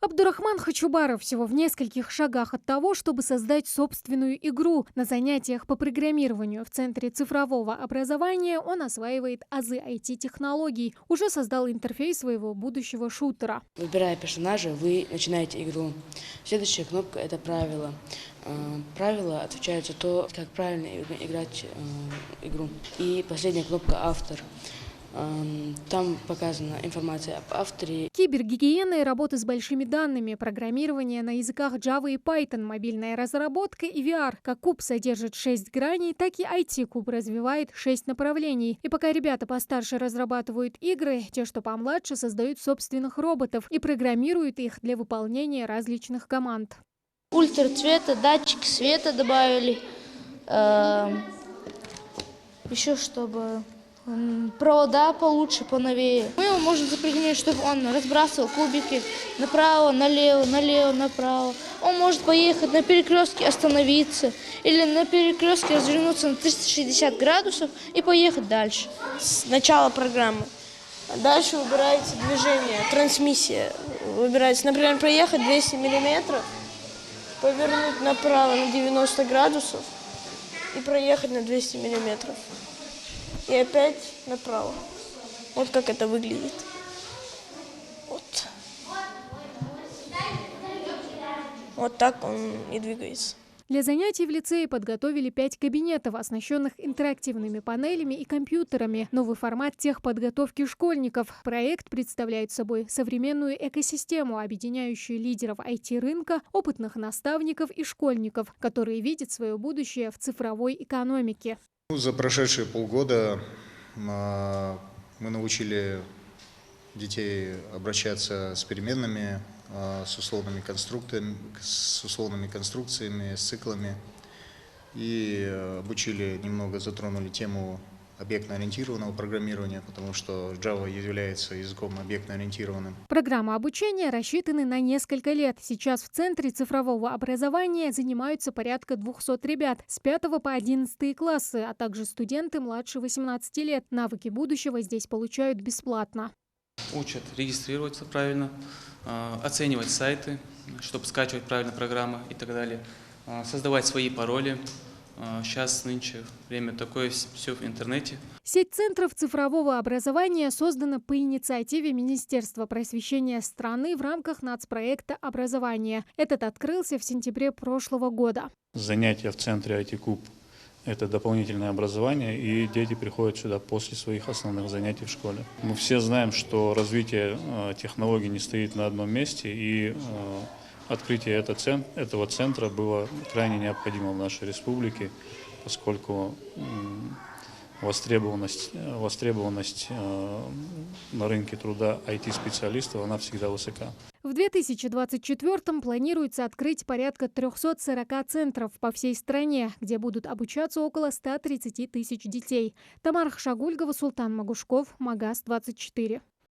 Абдурахман Хачубаров всего в нескольких шагах от того, чтобы создать собственную игру. На занятиях по программированию в Центре цифрового образования он осваивает азы IT-технологий. Уже создал интерфейс своего будущего шутера. Выбирая персонажа, вы начинаете игру. Следующая кнопка – это правила. Правила отвечают за то, как правильно играть игру. И последняя кнопка «Автор». Там показана информация об авторе. Кибергигиена и работа с большими данными, программирование на языках Java и Python, мобильная разработка и VR. Как куб содержит 6 граней, так и IT-куб развивает 6 направлений. И пока ребята постарше разрабатывают игры, те, что помладше, создают собственных роботов и программируют их для выполнения различных команд. Ультрацвета, датчик света добавили. Еще чтобы провода получше, поновее. Мы его можем запрыгнуть, чтобы он разбрасывал кубики направо, налево, налево, направо. Он может поехать на перекрестке, остановиться. Или на перекрестке развернуться на 360 градусов и поехать дальше. С начала программы. Дальше выбирается движение, трансмиссия. Выбирается, например, проехать 200 миллиметров, повернуть направо на 90 градусов и проехать на 200 миллиметров. И опять направо. Вот как это выглядит. Вот. Вот так он и двигается. Для занятий в лицее подготовили 5 кабинетов, оснащенных интерактивными панелями и компьютерами. Новый формат техподготовки школьников. Проект представляет собой современную экосистему, объединяющую лидеров IT-рынка, опытных наставников и школьников, которые видят свое будущее в цифровой экономике. За прошедшие полгода мы научили детей обращаться с переменными, с условными конструкциями, с циклами. И обучили, немного затронули тему объектно-ориентированного программирования, потому что Java является языком объектно-ориентированным. Программы обучения рассчитаны на несколько лет. Сейчас в Центре цифрового образования занимаются порядка 200 ребят с 5 по 11 классы, а также студенты младше 18 лет. Навыки будущего здесь получают бесплатно. Учат регистрироваться правильно, оценивать сайты, чтобы скачивать правильно программы и так далее, создавать свои пароли. Сейчас, нынче, время такое, все в интернете. Сеть центров цифрового образования создана по инициативе Министерства просвещения страны в рамках нацпроекта образования. Этот открылся в сентябре прошлого года. Занятия в центре IT-куб – это дополнительное образование, и дети приходят сюда после своих основных занятий в школе. Мы все знаем, что развитие технологий не стоит на одном месте, и открытие этого центра было крайне необходимо в нашей республике, поскольку востребованность на рынке труда IT-специалистов она всегда высока. В 2024-м планируется открыть порядка 340 центров по всей стране, где будут обучаться около 130 тысяч детей. Тамара Хшагульгова, Султан Магушков, Магаз 24.